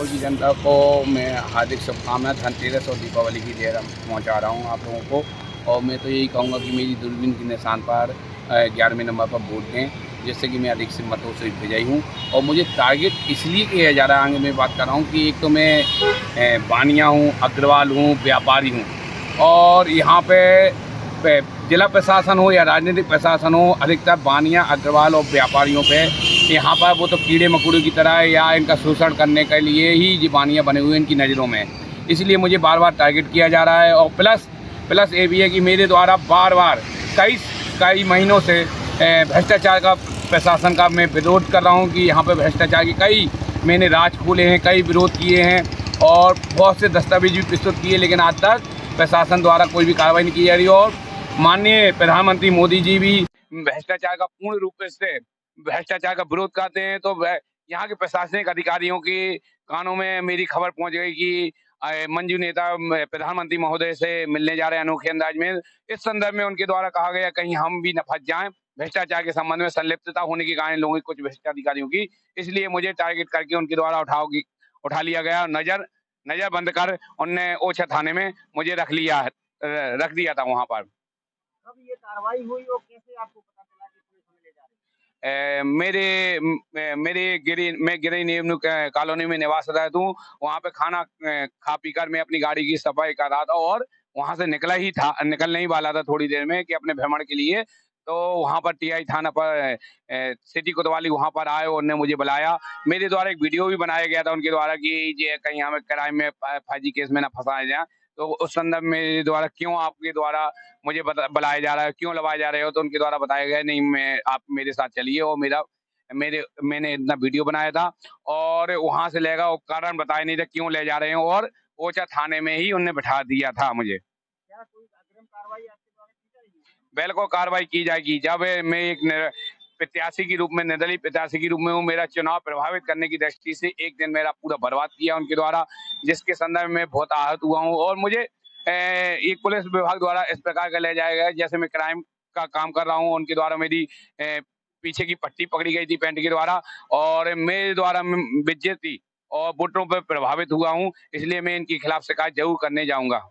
जयपुर की जनता को मैं हार्दिक शुभकामनाएं, धनतेरस और दीपावली की ढेर पहुँचा रहा हूँ आप लोगों को। और मैं तो यही कहूँगा कि मेरी दूरबीन के निशान पर 11वें नंबर पर वोट दें, जिससे कि मैं अधिक से मतों से विजयी हूँ। और मुझे टारगेट इसलिए किया जा रहा है, आगे मैं बात कर रहा हूँ कि एक तो मैं बानिया हूँ, अग्रवाल हूँ, व्यापारी हूँ, और यहाँ पे जिला प्रशासन हो या राजनीतिक प्रशासन हो, अधिकतर बानिया, अग्रवाल और व्यापारियों पे यहाँ पर वो तो कीड़े मकोड़े की तरह है, या इनका शोषण करने के लिए ही ये बानिया बने हुए हैं इनकी नज़रों में। इसलिए मुझे बार बार टारगेट किया जा रहा है। और प्लस ये भी है कि मेरे द्वारा बार बार कई महीनों से भ्रष्टाचार का, प्रशासन का मैं विरोध कर रहा हूँ कि यहाँ पर भ्रष्टाचार की मैंने राज खोले हैं, कई विरोध किए हैं और बहुत से दस्तावेज भी प्रस्तुत किए, लेकिन आज तक प्रशासन द्वारा कोई भी कार्रवाई नहीं की जा रही। और माननीय प्रधानमंत्री मोदी जी भी भ्रष्टाचार का पूर्ण रूप से भ्रष्टाचार का विरोध करते हैं, तो यहाँ के प्रशासनिक अधिकारियों के कानों में मेरी खबर पहुंच गई कि मंजू नेता प्रधानमंत्री महोदय से मिलने जा रहे हैं अनोखे अंदाज में। इस संदर्भ में उनके द्वारा कहा गया कहीं हम भी न फंस जाएं भ्रष्टाचार के संबंध में संलिप्तता होने के कारण लोगों की, कुछ भ्रष्टाधिकारियों की। इसलिए मुझे टारगेट करके उनके द्वारा उठा लिया गया। नजर बंद कर उनने ओछा थाने में मुझे रख दिया था वहां पर। कब ये कार्रवाई हुई और कैसे आपको पता चला कि पुलिस हमें ले जा रही है? मैं गिरी नेवनु कॉलोनी में निवास रहता हूँ। वहाँ पे खाना खा पी कर मैं अपनी गाड़ी की सफाई कर रहा था और वहाँ से निकलने ही वाला था थोड़ी देर में कि अपने भ्रमण के लिए। तो वहाँ पर टीआई थाना पर सिटी कोतवाली वहाँ पर आए और उन्होंने मुझे बुलाया। मेरे द्वारा एक वीडियो भी बनाया गया था उनके द्वारा कि ये कहीं हमें क्राइम में फर्जी केस में न फंसाया जाए। तो उस संदर्भ मेरे द्वारा क्यों आपके द्वारा मुझे बुलाया जा रहा है, क्यों लवाए जा रहे हो, तो उनके द्वारा बताया गया नहीं, आप मेरे साथ चलिए। और मैंने इतना वीडियो बनाया था और वहां से लेगा वो कारण बताया नहीं था क्यों ले जा रहे हैं, और ओछा थाने में ही उनने बिठा दिया था मुझे। क्या कोई अग्रिम कार्रवाई आपके द्वारा की जाएगी? बिल्कुल कार्रवाई की जाएगी। जब मैं एक प्रत्याशी के रूप में, निर्दलीय प्रत्याशी के रूप में हूँ, मेरा चुनाव प्रभावित करने की दृष्टि से एक दिन मेरा पूरा बर्बाद किया उनके द्वारा, जिसके संदर्भ में बहुत आहत हुआ हूँ। और मुझे एक पुलिस विभाग द्वारा इस प्रकार का ले जाया गया, जैसे मैं क्राइम का काम कर रहा हूँ, उनके द्वारा मेरी पीछे की पट्टी पकड़ी गई थी पैंट के द्वारा, और मेरे द्वारा बेइज्जती और वोटरों पर प्रभावित हुआ हूँ। इसलिए मैं इनके खिलाफ शिकायत जरूर करने जाऊंगा।